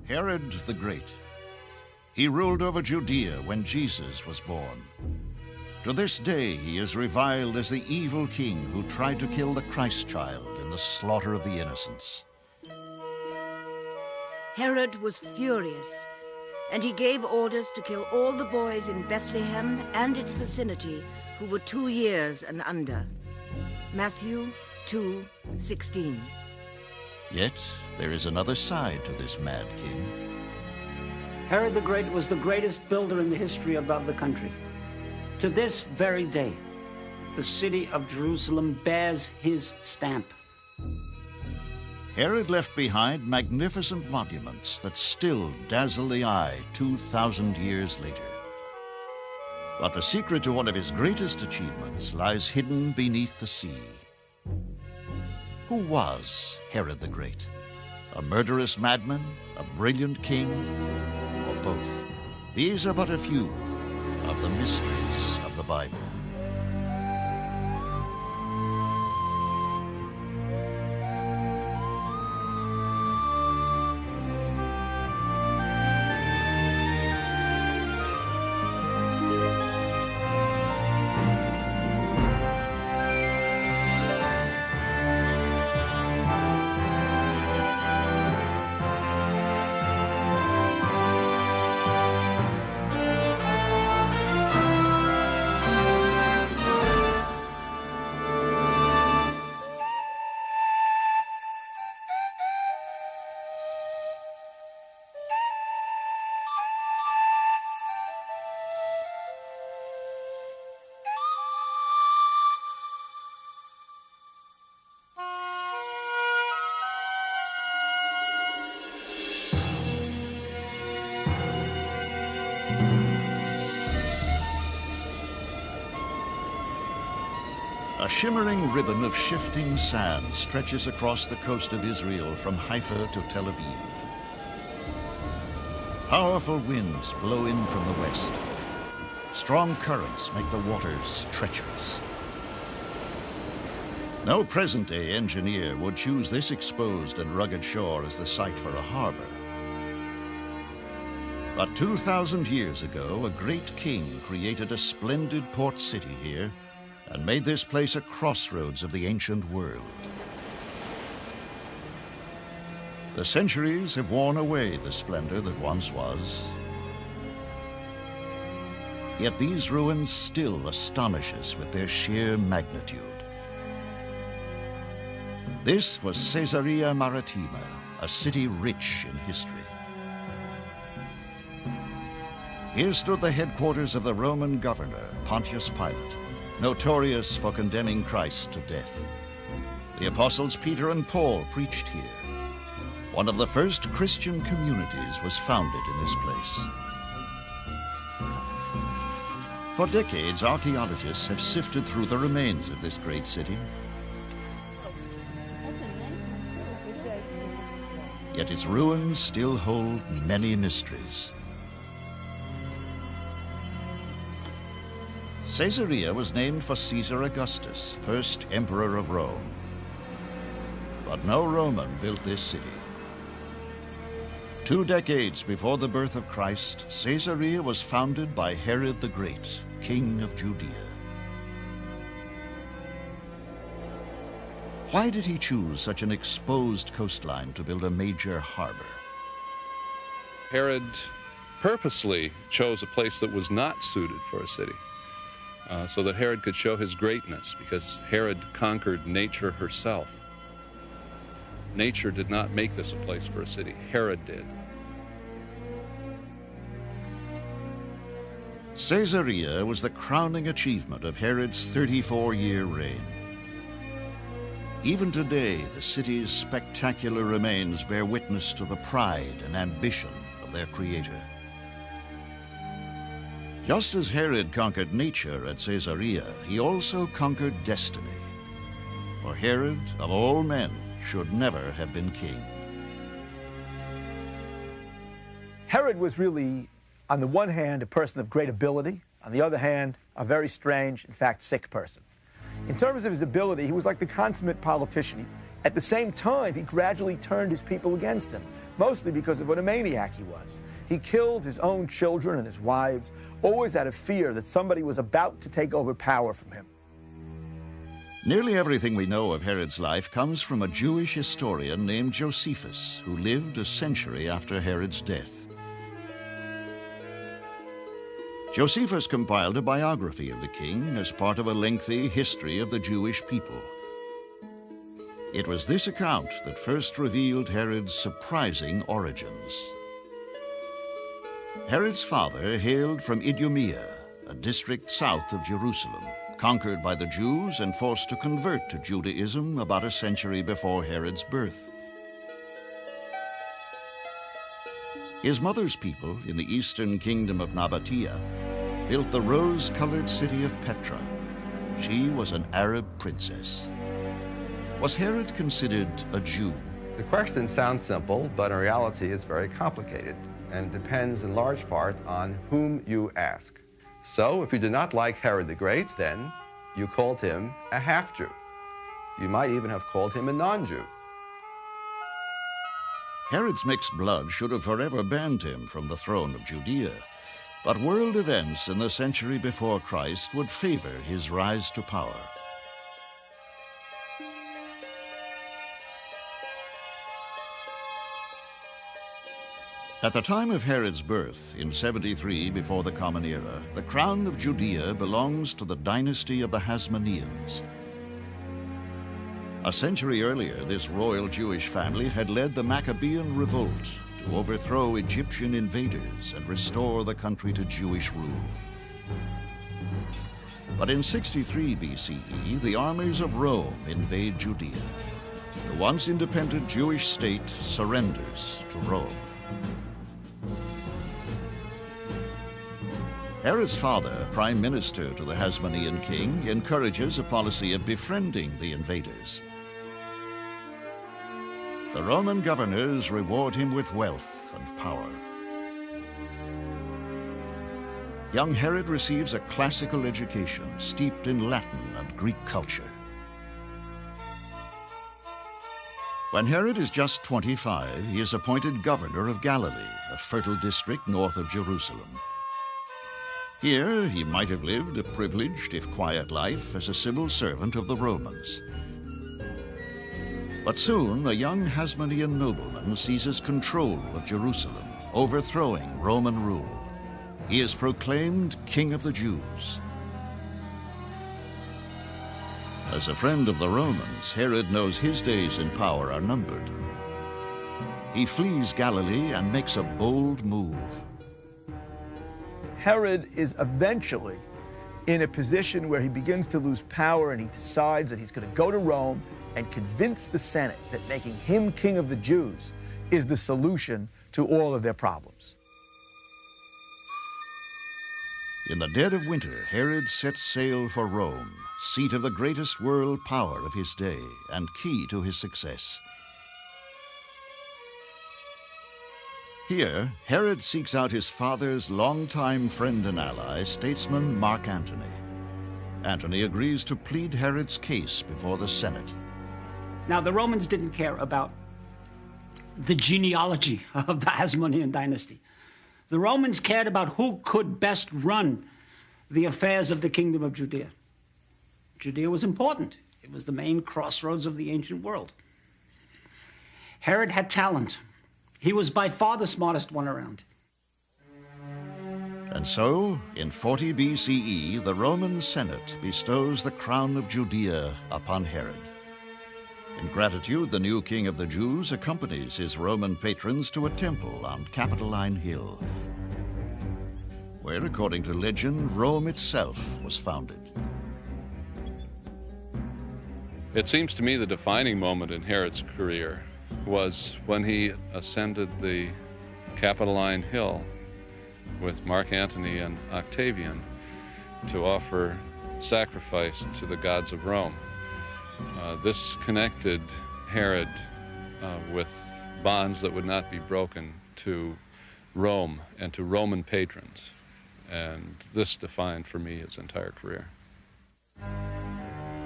Herod the Great. He ruled over Judea when Jesus was born. To this day, he is reviled as the evil king who tried to kill the Christ child in the slaughter of the innocents. Herod was furious, and he gave orders to kill all the boys in Bethlehem and its vicinity who were 2 years and under. Matthew 2:16. Yet, there is another side to this mad king. Herod the Great was the greatest builder in the history of the country. To this very day, the city of Jerusalem bears his stamp. Herod left behind magnificent monuments that still dazzle the eye 2,000 years later. But the secret to one of his greatest achievements lies hidden beneath the sea. Who was Herod the Great? A murderous madman, a brilliant king, or both? These are but a few of the mysteries of the Bible. A shimmering ribbon of shifting sand stretches across the coast of Israel from Haifa to Tel Aviv. Powerful winds blow in from the west. Strong currents make the waters treacherous. No present-day engineer would choose this exposed and rugged shore as the site for a harbor. But 2,000 years ago, a great king created a splendid port city here and made this place a crossroads of the ancient world. The centuries have worn away the splendor that once was. Yet these ruins still astonish us with their sheer magnitude. This was Caesarea Maritima, a city rich in history. Here stood the headquarters of the Roman governor, Pontius Pilate, notorious for condemning Christ to death. The apostles Peter and Paul preached here. One of the first Christian communities was founded in this place. For decades, archaeologists have sifted through the remains of this great city. Yet its ruins still hold many mysteries. Caesarea was named for Caesar Augustus, first emperor of Rome. But no Roman built this city. 2 decades before the birth of Christ, Caesarea was founded by Herod the Great, king of Judea. Why did he choose such an exposed coastline to build a major harbor? Herod purposely chose a place that was not suited for a city. So that Herod could show his greatness, because Herod conquered nature herself. Nature did not make this a place for a city. Herod did. Caesarea was the crowning achievement of Herod's 34-year reign. Even today, the city's spectacular remains bear witness to the pride and ambition of their creator. Just as Herod conquered nature at Caesarea, he also conquered destiny. For Herod, of all men, should never have been king. Herod was really, on the one hand, a person of great ability, on the other hand, a very strange, in fact, sick person. In terms of his ability, he was like the consummate politician. At the same time, he gradually turned his people against him. mostly because of what a maniac he was. He killed his own children and his wives, always out of fear that somebody was about to take over power from him. Nearly everything we know of Herod's life comes from a Jewish historian named Josephus, who lived a century after Herod's death. Josephus compiled a biography of the king as part of a lengthy history of the Jewish people. It was this account that first revealed Herod's surprising origins. Herod's father hailed from Idumea, a district south of Jerusalem, conquered by the Jews and forced to convert to Judaism about a century before Herod's birth. His mother's people in the eastern kingdom of Nabatea built the rose-colored city of Petra. She was an Arab princess. Was Herod considered a Jew? The question sounds simple, but in reality it's very complicated and depends in large part on whom you ask. So if you did not like Herod the Great, then you called him a half-Jew. You might even have called him a non-Jew. Herod's mixed blood should have forever banned him from the throne of Judea. But world events in the century before Christ would favor his rise to power. At the time of Herod's birth, in 73 before the Common Era, the crown of Judea belongs to the dynasty of the Hasmoneans. A century earlier, this royal Jewish family had led the Maccabean revolt to overthrow Egyptian invaders and restore the country to Jewish rule. But in 63 BCE, the armies of Rome invade Judea. The once independent Jewish state surrenders to Rome. Herod's father, prime minister to the Hasmonean king, encourages a policy of befriending the invaders. The Roman governors reward him with wealth and power. Young Herod receives a classical education steeped in Latin and Greek culture. When Herod is just 25, he is appointed governor of Galilee, a fertile district north of Jerusalem. Here, he might have lived a privileged, if quiet, life as a civil servant of the Romans. But soon, a young Hasmonean nobleman seizes control of Jerusalem, overthrowing Roman rule. He is proclaimed King of the Jews. As a friend of the Romans, Herod knows his days in power are numbered. He flees Galilee and makes a bold move. Herod is eventually in a position where he begins to lose power, and he decides that he's going to go to Rome and convince the Senate that making him king of the Jews is the solution to all of their problems. In the dead of winter, Herod sets sail for Rome, seat of the greatest world power of his day and key to his success. Here, Herod seeks out his father's longtime friend and ally, statesman Mark Antony. Antony agrees to plead Herod's case before the Senate. Now, the Romans didn't care about the genealogy of the Hasmonean dynasty. The Romans cared about who could best run the affairs of the kingdom of Judea. Judea was important. It was the main crossroads of the ancient world. Herod had talent. He was by far the smartest one around. And so, in 40 BCE, the Roman Senate bestows the crown of Judea upon Herod. In gratitude, the new king of the Jews accompanies his Roman patrons to a temple on Capitoline Hill, where, according to legend, Rome itself was founded. It seems to me the defining moment in Herod's career was when he ascended the Capitoline Hill with Mark Antony and Octavian to offer sacrifice to the gods of Rome. This connected Herod with bonds that would not be broken to Rome and to Roman patrons. And this defined for me his entire career.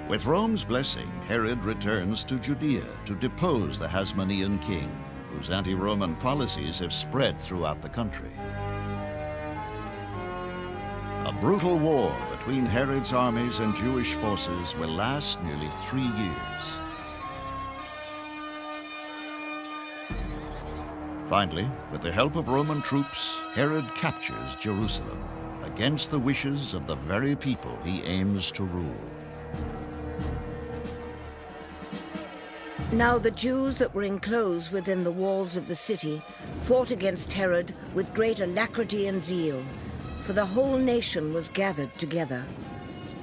With Rome's blessing, Herod returns to Judea to depose the Hasmonean king whose anti-Roman policies have spread throughout the country. A brutal war between Herod's armies and Jewish forces will last nearly 3 years. Finally, with the help of Roman troops, Herod captures Jerusalem against the wishes of the very people he aims to rule. Now the Jews that were enclosed within the walls of the city fought against Herod with great alacrity and zeal, for the whole nation was gathered together.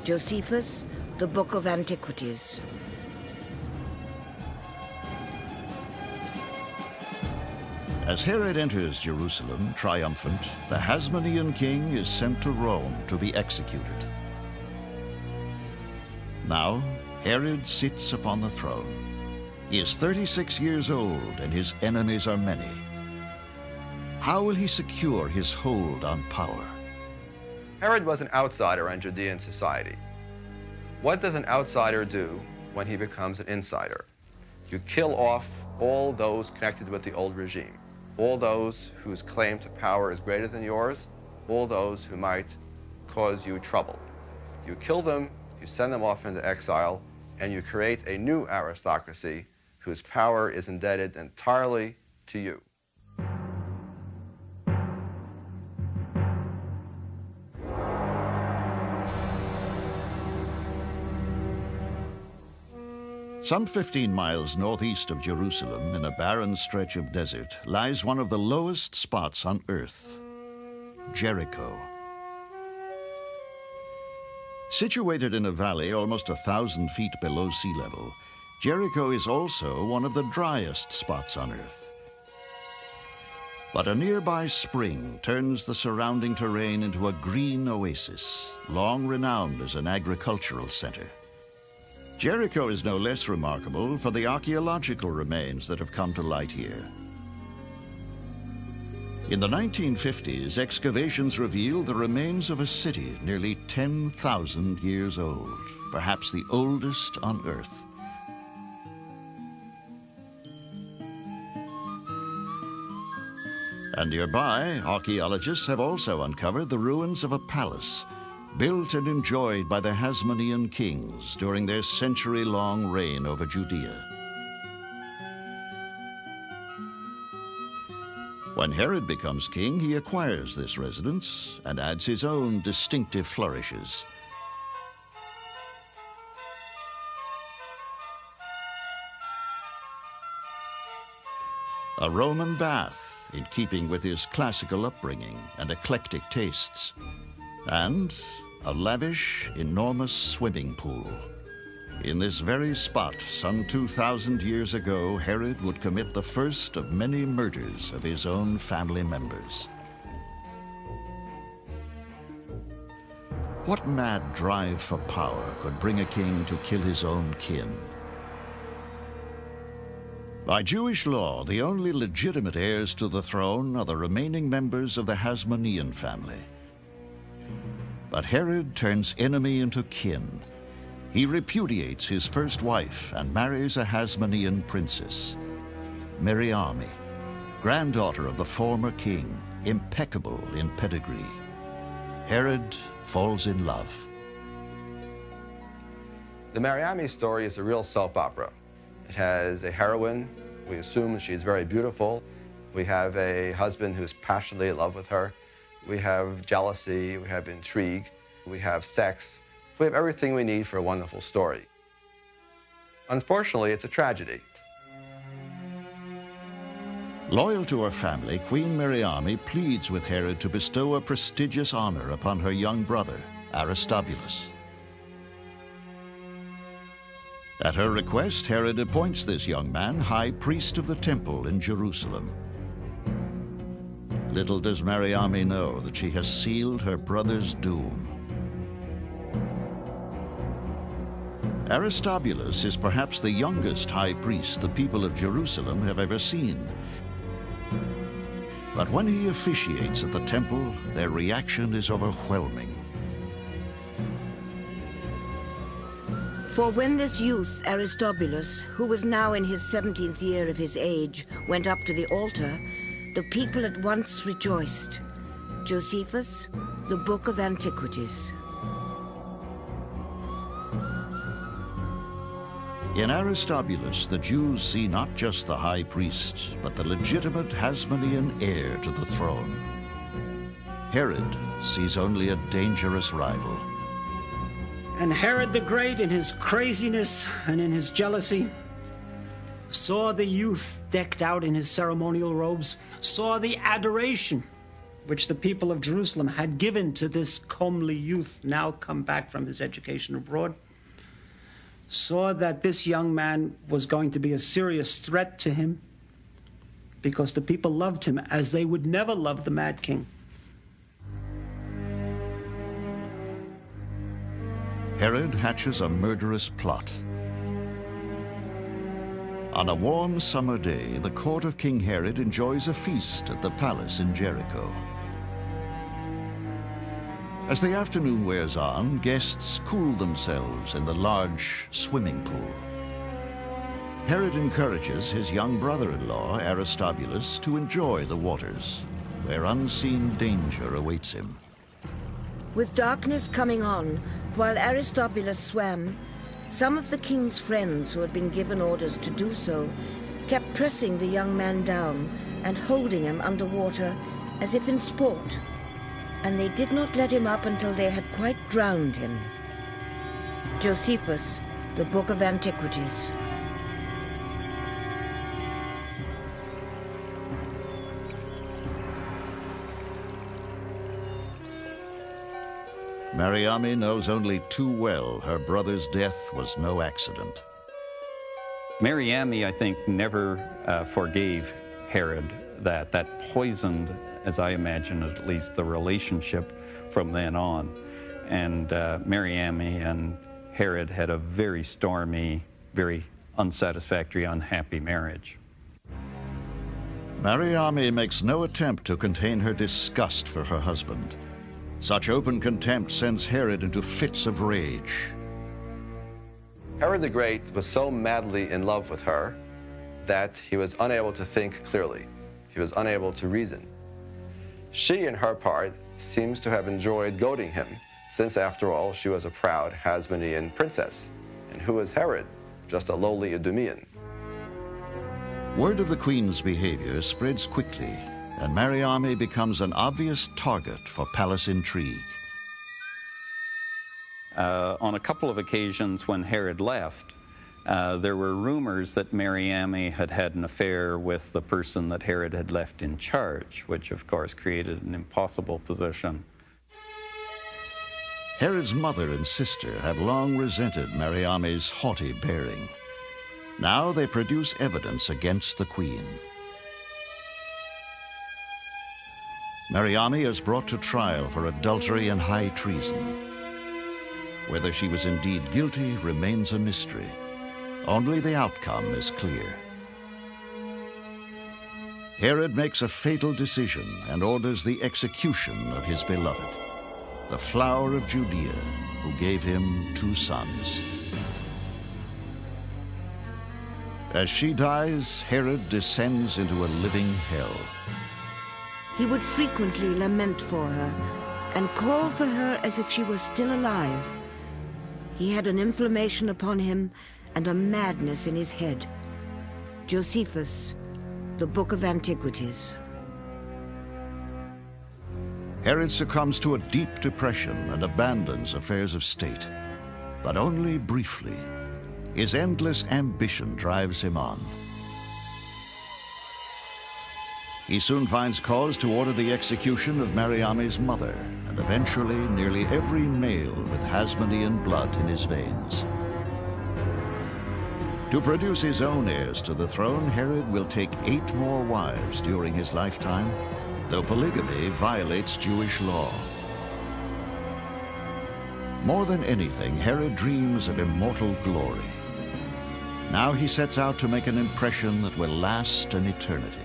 Josephus, the Book of Antiquities. As Herod enters Jerusalem triumphant, the Hasmonean king is sent to Rome to be executed. Now, Herod sits upon the throne. He is 36 years old and his enemies are many. How will he secure his hold on power? Herod was an outsider in Judean society. What does an outsider do when he becomes an insider? You kill off all those connected with the old regime, all those whose claim to power is greater than yours, all those who might cause you trouble. You kill them, you send them off into exile, and you create a new aristocracy whose power is indebted entirely to you. Some 15 miles northeast of Jerusalem, in a barren stretch of desert, lies one of the lowest spots on earth, Jericho. Situated in a valley almost 1,000 feet below sea level, Jericho is also one of the driest spots on earth. But a nearby spring turns the surrounding terrain into a green oasis, long renowned as an agricultural center. Jericho is no less remarkable for the archaeological remains that have come to light here. In the 1950s, excavations revealed the remains of a city nearly 10,000 years old, perhaps the oldest on Earth. And nearby, archaeologists have also uncovered the ruins of a palace, built and enjoyed by the Hasmonean kings during their century-long reign over Judea. When Herod becomes king, he acquires this residence and adds his own distinctive flourishes. A Roman bath, in keeping with his classical upbringing and eclectic tastes, and a lavish, enormous swimming pool. In this very spot, some 2,000 years ago, Herod would commit the first of many murders of his own family members. What mad drive for power could bring a king to kill his own kin? By Jewish law, the only legitimate heirs to the throne are the remaining members of the Hasmonean family. But Herod turns enemy into kin. He repudiates his first wife and marries a Hasmonean princess, Mariamne, granddaughter of the former king, impeccable in pedigree. Herod falls in love. The Mariamne story is a real soap opera. It has a heroine. We assume she's very beautiful. We have a husband who's passionately in love with her. We have jealousy, we have intrigue, we have sex. We have everything we need for a wonderful story. Unfortunately, it's a tragedy. Loyal to her family, Queen Mariamne pleads with Herod to bestow a prestigious honor upon her young brother, Aristobulus. At her request, Herod appoints this young man high priest of the temple in Jerusalem. Little does Mariamne know that she has sealed her brother's doom. Aristobulus is perhaps the youngest high priest the people of Jerusalem have ever seen. But when he officiates at the temple, their reaction is overwhelming. For when this youth, Aristobulus, who was now in his 17th year of his age, went up to the altar, the people at once rejoiced. Josephus, the Book of Antiquities. In Aristobulus, the Jews see not just the high priest, but the legitimate Hasmonean heir to the throne. Herod sees only a dangerous rival. And Herod the Great, in his craziness and in his jealousy, saw the youth decked out in his ceremonial robes, saw the adoration which the people of Jerusalem had given to this comely youth now come back from his education abroad, saw that this young man was going to be a serious threat to him because the people loved him as they would never love the mad king. Herod hatches a murderous plot. On a warm summer day, the court of King Herod enjoys a feast at the palace in Jericho. As the afternoon wears on, guests cool themselves in the large swimming pool. Herod encourages his young brother-in-law, Aristobulus, to enjoy the waters, where unseen danger awaits him. With darkness coming on, while Aristobulus swam, some of the king's friends who had been given orders to do so kept pressing the young man down and holding him underwater as if in sport, and they did not let him up until they had quite drowned him. Josephus, the Book of Antiquities. Mariamne knows only too well her brother's death was no accident. Mariamne, I think, never forgave Herod that. That poisoned, as I imagine at least, the relationship from then on. And Mariamne and Herod had a very stormy, very unsatisfactory, unhappy marriage. Mariamne makes no attempt to contain her disgust for her husband. Such open contempt sends Herod into fits of rage. Herod the Great was so madly in love with her that he was unable to think clearly. He was unable to reason. She, in her part, seems to have enjoyed goading him, since, after all, she was a proud Hasmonean princess. And who was Herod? Just a lowly Idumean. Word of the queen's behavior spreads quickly, and Mariamne becomes an obvious target for palace intrigue. On a couple of occasions when Herod left, there were rumors that Mariamne had had an affair with the person that Herod had left in charge, which of course created an impossible position. Herod's mother and sister have long resented Mariamne's haughty bearing. Now they produce evidence against the queen. Mariamne is brought to trial for adultery and high treason. Whether she was indeed guilty remains a mystery. Only the outcome is clear. Herod makes a fatal decision and orders the execution of his beloved, the flower of Judea, who gave him 2 sons. As she dies, Herod descends into a living hell. He would frequently lament for her and call for her as if she was still alive. He had an inflammation upon him and a madness in his head. Josephus, the Book of Antiquities. Herod succumbs to a deep depression and abandons affairs of state, but only briefly. His endless ambition drives him on. He soon finds cause to order the execution of Mariamne's mother, and eventually nearly every male with Hasmonean blood in his veins. To produce his own heirs to the throne, Herod will take 8 more wives during his lifetime, though polygamy violates Jewish law. More than anything, Herod dreams of immortal glory. Now he sets out to make an impression that will last an eternity.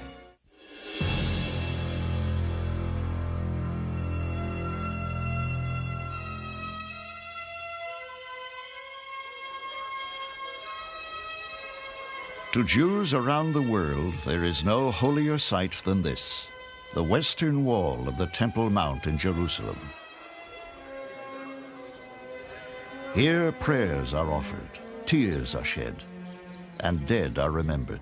To Jews around the world, there is no holier sight than this, the western wall of the Temple Mount in Jerusalem. Here prayers are offered, tears are shed, and dead are remembered.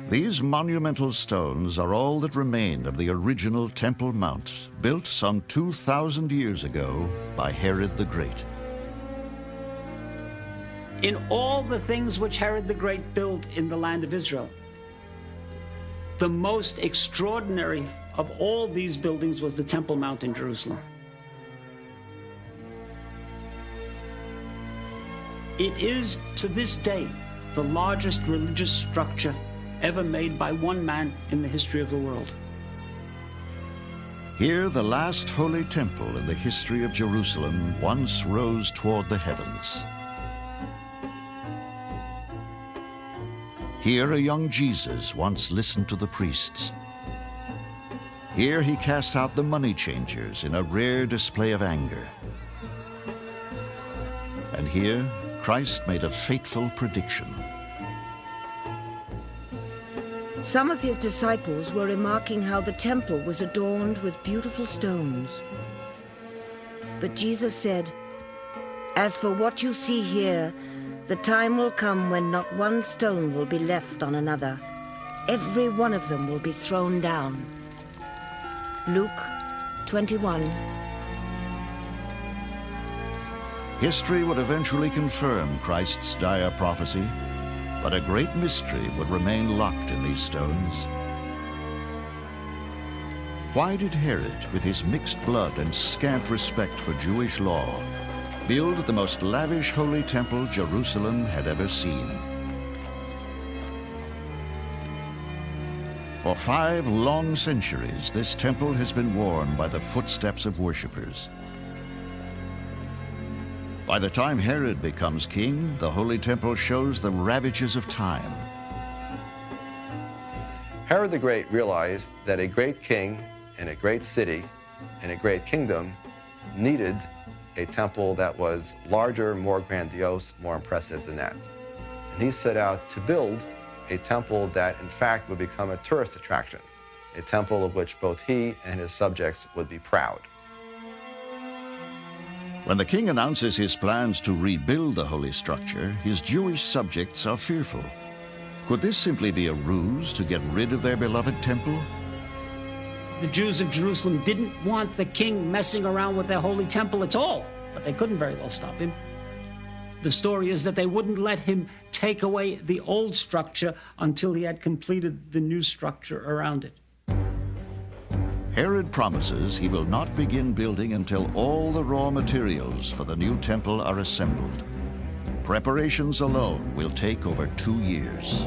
These monumental stones are all that remain of the original Temple Mount, built some 2,000 years ago by Herod the Great. In all the things which Herod the Great built in the land of Israel, the most extraordinary of all these buildings was the Temple Mount in Jerusalem. It is, to this day, the largest religious structure ever made by one man in the history of the world. Here, the last holy temple in the history of Jerusalem once rose toward the heavens. Here, a young Jesus once listened to the priests. Here, he cast out the money changers in a rare display of anger. And here, Christ made a fateful prediction. Some of his disciples were remarking how the temple was adorned with beautiful stones. But Jesus said, "As for what you see here, the time will come when not one stone will be left on another. Every one of them will be thrown down." Luke 21. History would eventually confirm Christ's dire prophecy, but a great mystery would remain locked in these stones. Why did Herod, with his mixed blood and scant respect for Jewish law, build the most lavish holy temple Jerusalem had ever seen? For 5 long centuries, this temple has been worn by the footsteps of worshippers. By the time Herod becomes king, the Holy Temple shows the ravages of time. Herod the Great realized that a great king in a great city, in a great kingdom, needed a temple that was larger, more grandiose, more impressive than that. And he set out to build a temple that, in fact, would become a tourist attraction, a temple of which both he and his subjects would be proud. When the king announces his plans to rebuild the holy structure, his Jewish subjects are fearful. Could this simply be a ruse to get rid of their beloved temple? The Jews of Jerusalem didn't want the king messing around with their holy temple at all, but they couldn't very well stop him. The story is that they wouldn't let him take away the old structure until he had completed the new structure around it. Herod promises he will not begin building until all the raw materials for the new temple are assembled. Preparations alone will take over 2 years.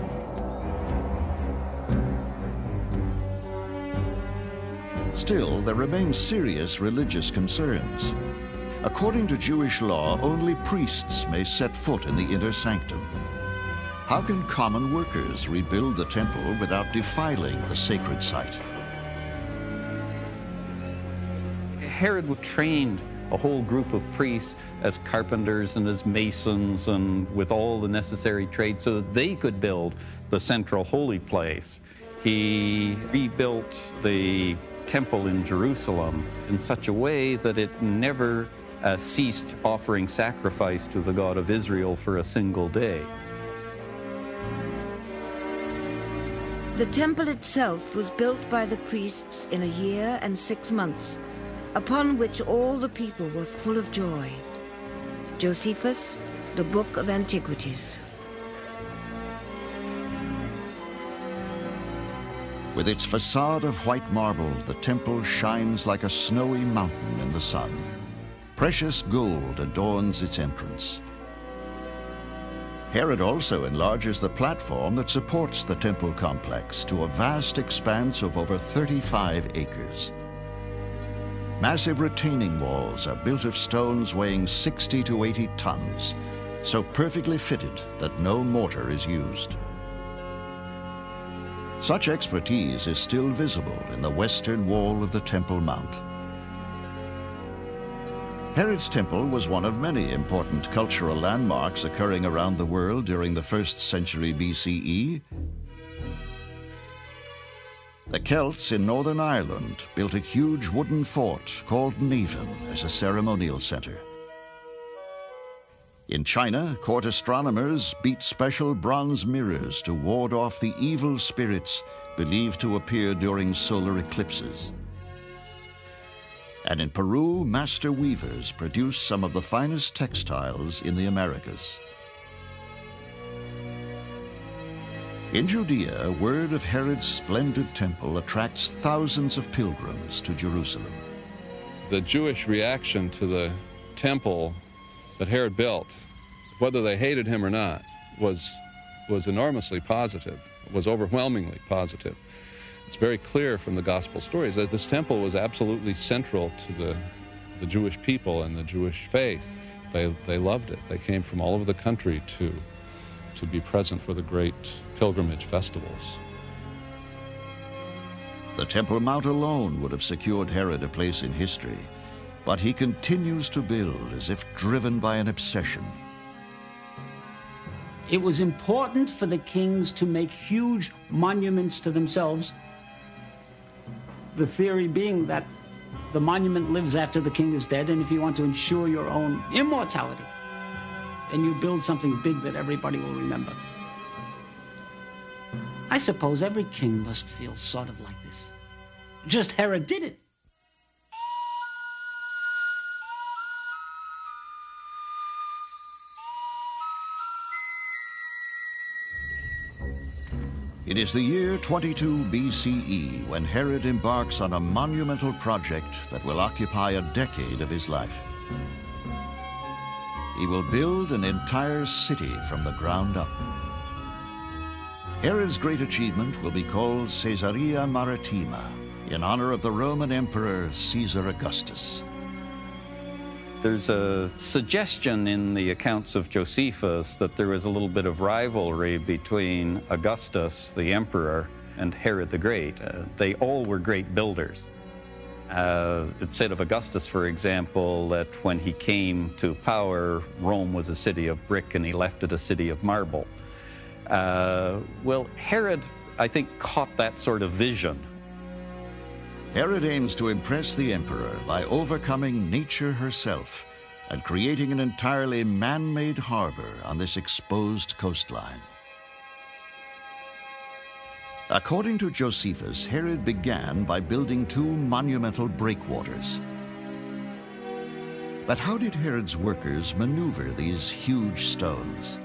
Still, there remain serious religious concerns. According to Jewish law, only priests may set foot in the inner sanctum. How can common workers rebuild the temple without defiling the sacred site? Herod trained a whole group of priests as carpenters and as masons and with all the necessary trades so that they could build the central holy place. He rebuilt the temple in Jerusalem in such a way that it never ceased offering sacrifice to the God of Israel for a single day. The temple itself was built by the priests in a year and 6 months, upon which all the people were full of joy. Josephus, the Book of Antiquities. With its facade of white marble, the temple shines like a snowy mountain in the sun. Precious gold adorns its entrance. Herod also enlarges the platform that supports the temple complex to a vast expanse of over 35 acres. Massive retaining walls are built of stones weighing 60 to 80 tons, so perfectly fitted that no mortar is used. Such expertise is still visible in the western wall of the Temple Mount. Herod's temple was one of many important cultural landmarks occurring around the world during the 1st century BCE. The Celts in Northern Ireland built a huge wooden fort called Navan as a ceremonial center. In China, court astronomers beat special bronze mirrors to ward off the evil spirits believed to appear during solar eclipses. And in Peru, master weavers produced some of the finest textiles in the Americas. In Judea, word of Herod's splendid temple attracts thousands of pilgrims to Jerusalem. The Jewish reaction to the temple that Herod built, whether they hated him or not, was enormously positive, was overwhelmingly positive. It's very clear from the gospel stories that this temple was absolutely central to the Jewish people and the Jewish faith. They loved it. They came from all over the country to be present for the great pilgrimage festivals. The Temple Mount alone would have secured Herod a place in history, but he continues to build as if driven by an obsession. It was important for the kings to make huge monuments to themselves. The theory being that the monument lives after the king is dead, and if you want to ensure your own immortality, then you build something big that everybody will remember. I suppose every king must feel sort of like this. Just Herod did it. It is the year 22 BCE when Herod embarks on a monumental project that will occupy a decade of his life. He will build an entire city from the ground up. Herod's great achievement will be called Caesarea Maritima, in honor of the Roman Emperor Caesar Augustus. There's a suggestion in the accounts of Josephus that there was a little bit of rivalry between Augustus, the emperor, and Herod the Great. They all were great builders. It said of Augustus, for example, that when he came to power, Rome was a city of brick and he left it a city of marble. Well, Herod, I think, caught that sort of vision. Herod aims to impress the emperor by overcoming nature herself and creating an entirely man-made harbor on this exposed coastline. According to Josephus, Herod began by building 2 monumental breakwaters. But how did Herod's workers maneuver these huge stones?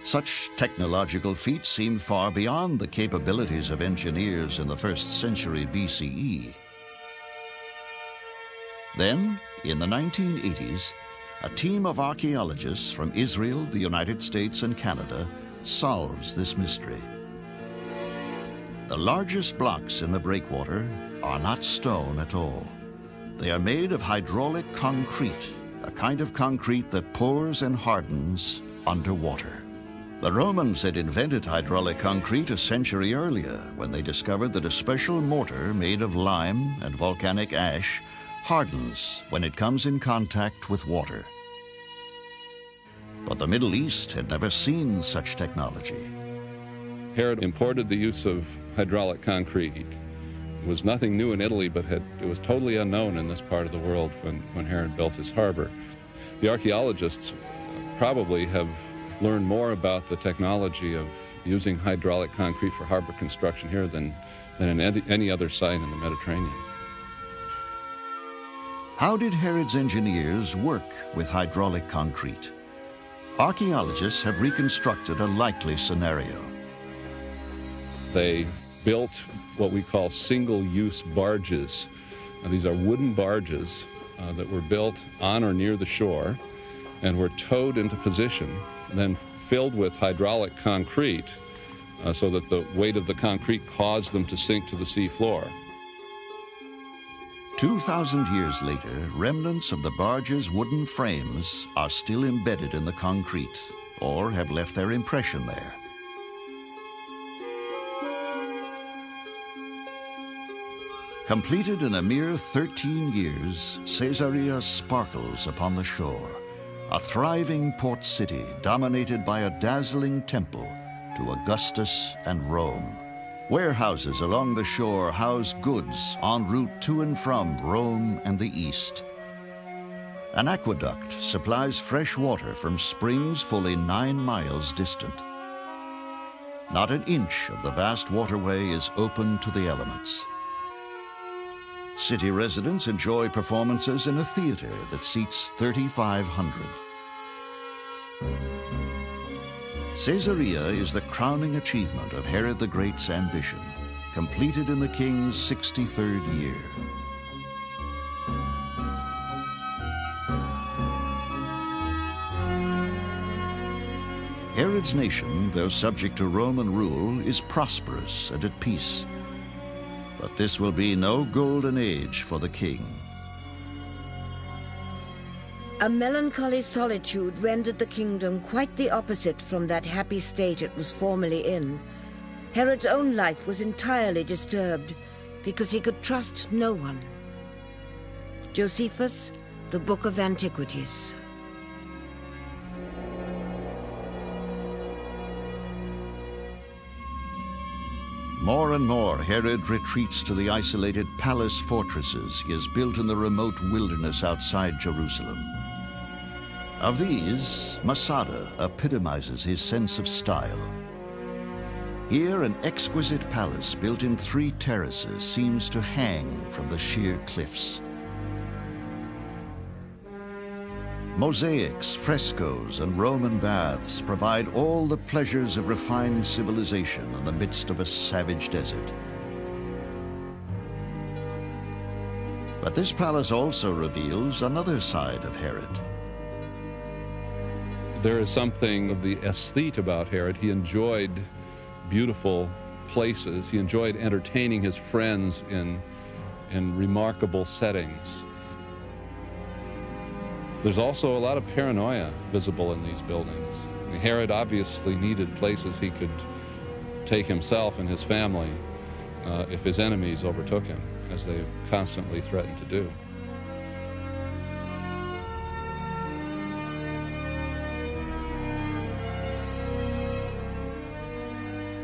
Such technological feats seem far beyond the capabilities of engineers in the 1st century BCE. Then, in the 1980s, a team of archaeologists from Israel, the United States, and Canada solves this mystery. The largest blocks in the breakwater are not stone at all. They are made of hydraulic concrete, a kind of concrete that pours and hardens underwater. The Romans had invented hydraulic concrete a century earlier when they discovered that a special mortar made of lime and volcanic ash hardens when it comes in contact with water. But the Middle East had never seen such technology. Herod imported the use of hydraulic concrete. It was nothing new in Italy, but it was totally unknown in this part of the world when Herod built his harbor. The archaeologists probably have learned more about the technology of using hydraulic concrete for harbor construction here than in any other site in the Mediterranean. How did Herod's engineers work with hydraulic concrete? Archaeologists have reconstructed a likely scenario. They built what we call single-use barges. Now, these are wooden barges that were built on or near the shore and were towed into position, then filled with hydraulic concrete so that the weight of the concrete caused them to sink to the sea floor. 2,000 years later, remnants of the barge's wooden frames are still embedded in the concrete or have left their impression there. Completed in a mere 13 years, Caesarea sparkles upon the shore, a thriving port city dominated by a dazzling temple to Augustus and Rome. Warehouses along the shore house goods en route to and from Rome and the East. An aqueduct supplies fresh water from springs fully 9 miles distant. Not an inch of the vast waterway is open to the elements. City residents enjoy performances in a theater that seats 3,500. Caesarea is the crowning achievement of Herod the Great's ambition, completed in the king's 63rd year. Herod's nation, though subject to Roman rule, is prosperous and at peace. But this will be no golden age for the king. A melancholy solitude rendered the kingdom quite the opposite from that happy state it was formerly in. Herod's own life was entirely disturbed because he could trust no one. Josephus, The Book of Antiquities. More and more, Herod retreats to the isolated palace fortresses he has built in the remote wilderness outside Jerusalem. Of these, Masada epitomizes his sense of style. Here, an exquisite palace built in 3 terraces seems to hang from the sheer cliffs. Mosaics, frescoes, and Roman baths provide all the pleasures of refined civilization in the midst of a savage desert. But this palace also reveals another side of Herod. There is something of the aesthete about Herod. He enjoyed beautiful places. He enjoyed entertaining his friends in remarkable settings. There's also a lot of paranoia visible in these buildings. Herod obviously needed places he could take himself and his family if his enemies overtook him, as they constantly threatened to do.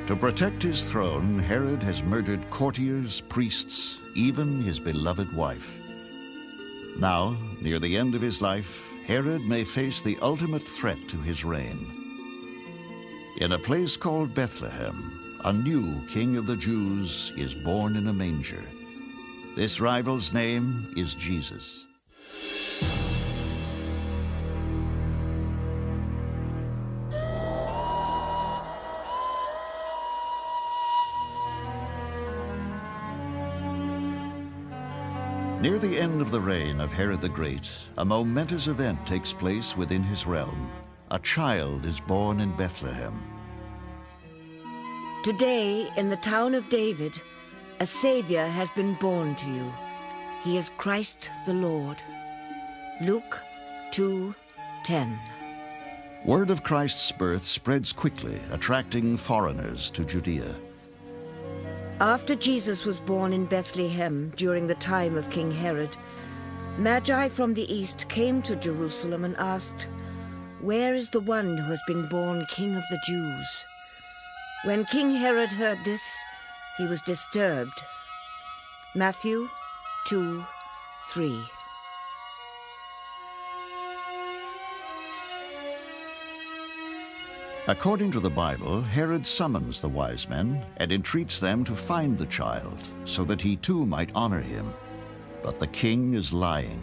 To protect his throne, Herod has murdered courtiers, priests, even his beloved wife. Now, near the end of his life, Herod may face the ultimate threat to his reign. In a place called Bethlehem, a new king of the Jews is born in a manger. This rival's name is Jesus. Near the end of the reign of Herod the Great, a momentous event takes place within his realm. A child is born in Bethlehem. Today, in the town of David, a Savior has been born to you. He is Christ the Lord. Luke 2:10. Word of Christ's birth spreads quickly, attracting foreigners to Judea. After Jesus was born in Bethlehem during the time of King Herod, Magi from the east came to Jerusalem and asked, "Where is the one who has been born King of the Jews?" When King Herod heard this, he was disturbed. Matthew 2:3. According to the Bible, Herod summons the wise men and entreats them to find the child so that he too might honor him. But the king is lying.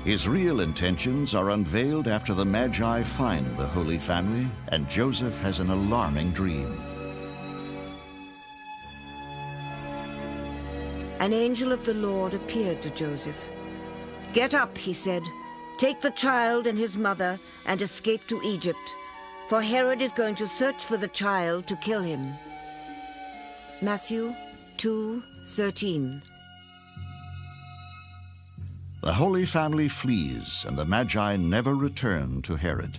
His real intentions are unveiled after the Magi find the Holy Family and Joseph has an alarming dream. An angel of the Lord appeared to Joseph. "Get up," he said, "take the child and his mother and escape to Egypt, for Herod is going to search for the child to kill him." Matthew 2:13. The Holy Family flees, and the Magi never return to Herod.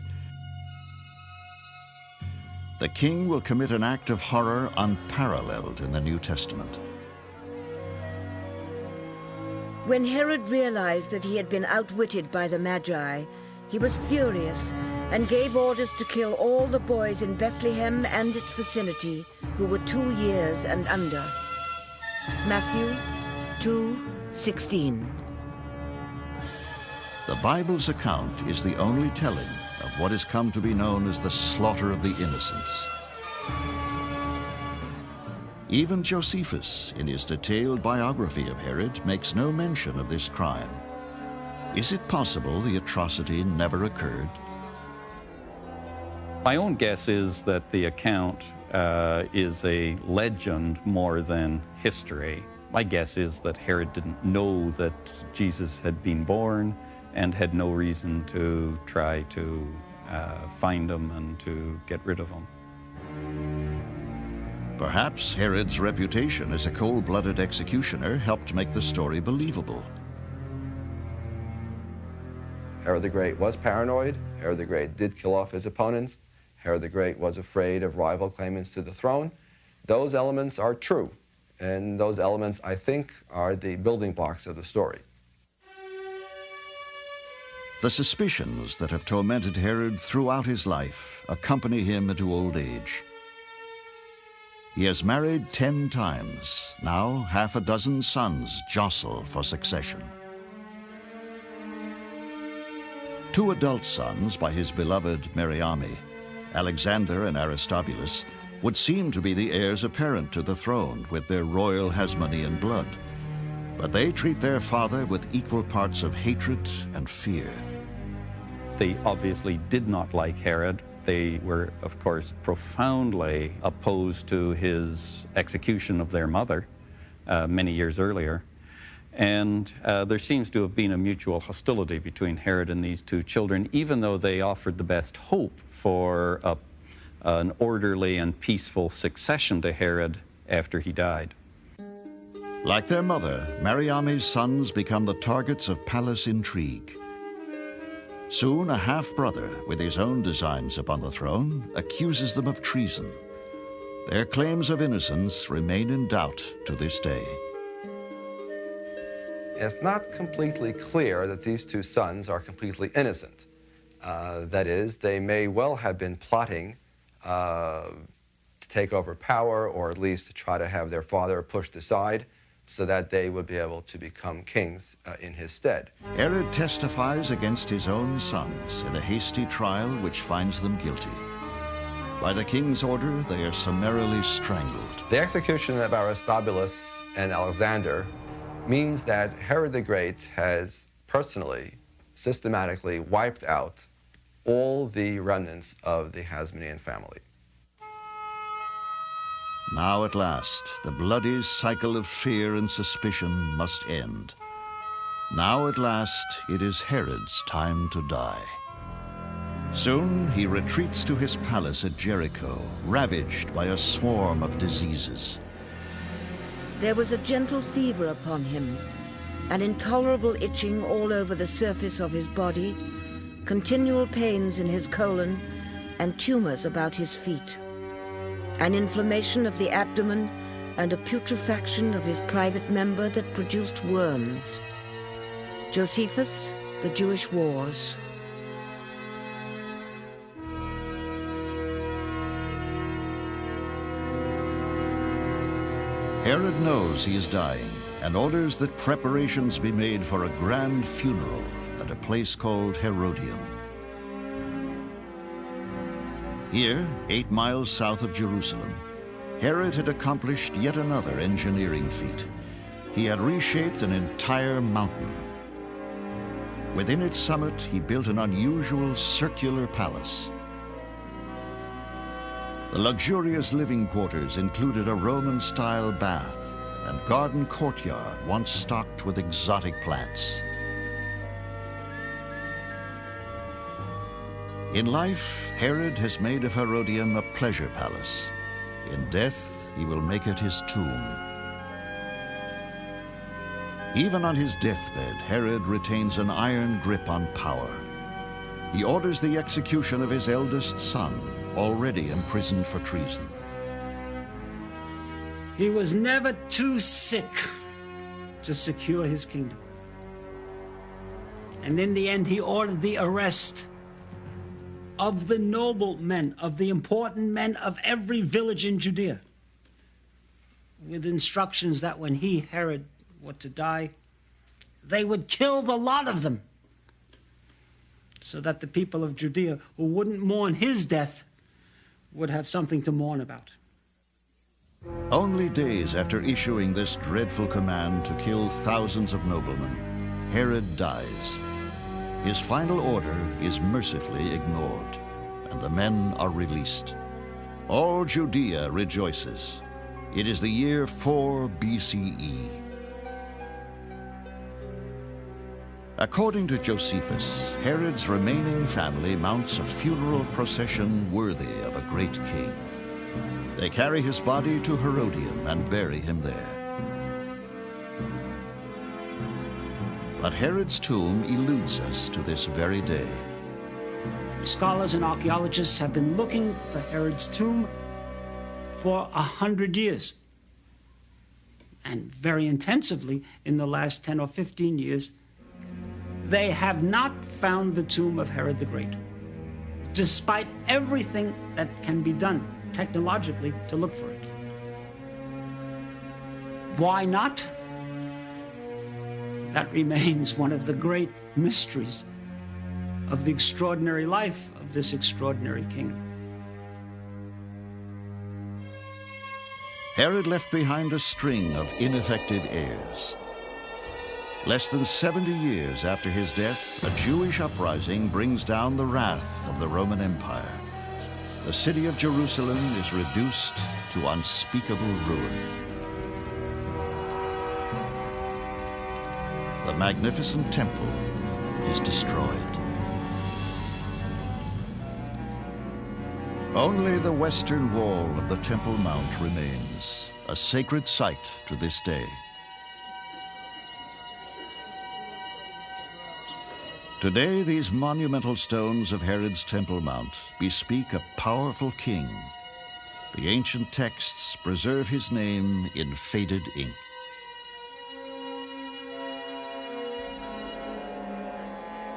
the king will commit an act of horror unparalleled in the New Testament. When Herod realized that he had been outwitted by the Magi, he was furious and gave orders to kill all the boys in Bethlehem and its vicinity who were 2 years and under. Matthew 2:16. The Bible's account is the only telling of what has come to be known as the slaughter of the innocents. Even Josephus, in his detailed biography of Herod, makes no mention of this crime. Is it possible the atrocity never occurred? My own guess is that the account is a legend more than history. My guess is that Herod didn't know that Jesus had been born and had no reason to try to find him and to get rid of him. Perhaps Herod's reputation as a cold-blooded executioner helped make the story believable. Herod the Great was paranoid. Herod the Great did kill off his opponents. Herod the Great was afraid of rival claimants to the throne. Those elements are true, and those elements, I think, are the building blocks of the story. The suspicions that have tormented Herod throughout his life accompany him into old age. He has married 10 times. Now, half a dozen sons jostle for succession. 2 adult sons by his beloved Mariamne, Alexander and Aristobulus, would seem to be the heirs apparent to the throne with their royal Hasmonean blood. But they treat their father with equal parts of hatred and fear. They obviously did not like Herod. They were, of course, profoundly opposed to his execution of their mother many years earlier. And there seems to have been a mutual hostility between Herod and these 2 children, even though they offered the best hope for an orderly and peaceful succession to Herod after he died. Like their mother, Mariamne's sons become the targets of palace intrigue. Soon, a half-brother with his own designs upon the throne accuses them of treason. Their claims of innocence remain in doubt to this day. It's not completely clear that these 2 sons are completely innocent. That is, they may well have been plotting to take over power, or at least to try to have their father pushed aside so that they would be able to become kings in his stead. Herod testifies against his own sons in a hasty trial which finds them guilty. By the king's order, they are summarily strangled. The execution of Aristobulus and Alexander means that Herod the Great has personally, systematically wiped out all the remnants of the Hasmonean family. Now at last, the bloody cycle of fear and suspicion must end. Now at last, it is Herod's time to die. Soon, he retreats to his palace at Jericho, ravaged by a swarm of diseases. There was a gentle fever upon him, an intolerable itching all over the surface of his body, continual pains in his colon, and tumors about his feet. An inflammation of the abdomen, and a putrefaction of his private member that produced worms. Josephus, The Jewish Wars. Herod knows he is dying and orders that preparations be made for a grand funeral at a place called Herodium. Here, 8 miles south of Jerusalem, Herod had accomplished yet another engineering feat. He had reshaped an entire mountain. Within its summit, he built an unusual circular palace. The luxurious living quarters included a Roman-style bath and garden courtyard once stocked with exotic plants. In life, Herod has made of Herodium a pleasure palace. In death, he will make it his tomb. Even on his deathbed, Herod retains an iron grip on power. He orders the execution of his eldest son, already imprisoned for treason. He was never too sick to secure his kingdom. And in the end, he ordered the arrest of the noble men, of the important men of every village in Judea, with instructions that when he, Herod, were to die, they would kill the lot of them, so that the people of Judea who wouldn't mourn his death would have something to mourn about. Only days after issuing this dreadful command to kill thousands of noblemen, Herod dies. His final order is mercifully ignored, and the men are released. All Judea rejoices. It is the year 4 BCE. According to Josephus, Herod's remaining family mounts a funeral procession worthy of a great king. They carry his body to Herodium and bury him there. But Herod's tomb eludes us to this very day. Scholars and archaeologists have been looking for Herod's tomb for 100 years. And very intensively in the last 10 or 15 years, they have not found the tomb of Herod the Great, despite everything that can be done technologically to look for it. Why not? That remains one of the great mysteries of the extraordinary life of this extraordinary king. Herod left behind a string of ineffective heirs. Less than 70 years after his death, a Jewish uprising brings down the wrath of the Roman Empire. The city of Jerusalem is reduced to unspeakable ruin. The magnificent temple is destroyed. Only the western wall of the Temple Mount remains, a sacred site to this day. Today, these monumental stones of Herod's Temple Mount bespeak a powerful king. The ancient texts preserve his name in faded ink.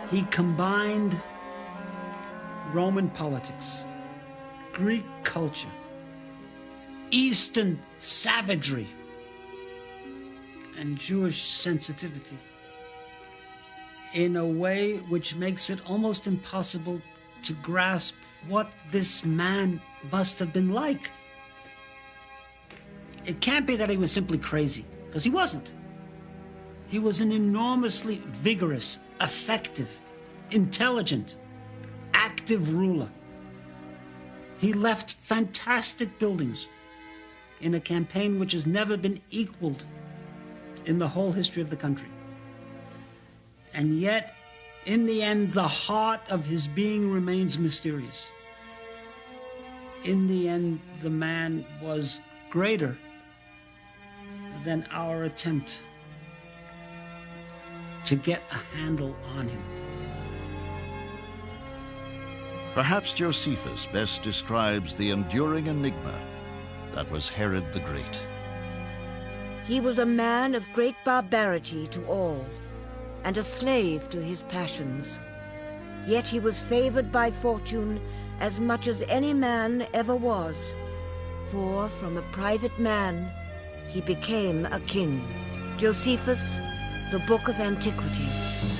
He combined Roman politics, Greek culture, Eastern savagery, and Jewish sensitivity in a way which makes it almost impossible to grasp what this man must have been like. It can't be that he was simply crazy, because he wasn't. He was an enormously vigorous, effective, intelligent, active ruler. He left fantastic buildings in a campaign which has never been equaled in the whole history of the country. And yet, in the end, the heart of his being remains mysterious. In the end, the man was greater than our attempt to get a handle on him. Perhaps Josephus best describes the enduring enigma that was Herod the Great. He was a man of great barbarity to all, and a slave to his passions. Yet he was favored by fortune as much as any man ever was, for from a private man he became a king. Josephus, the Book of Antiquities.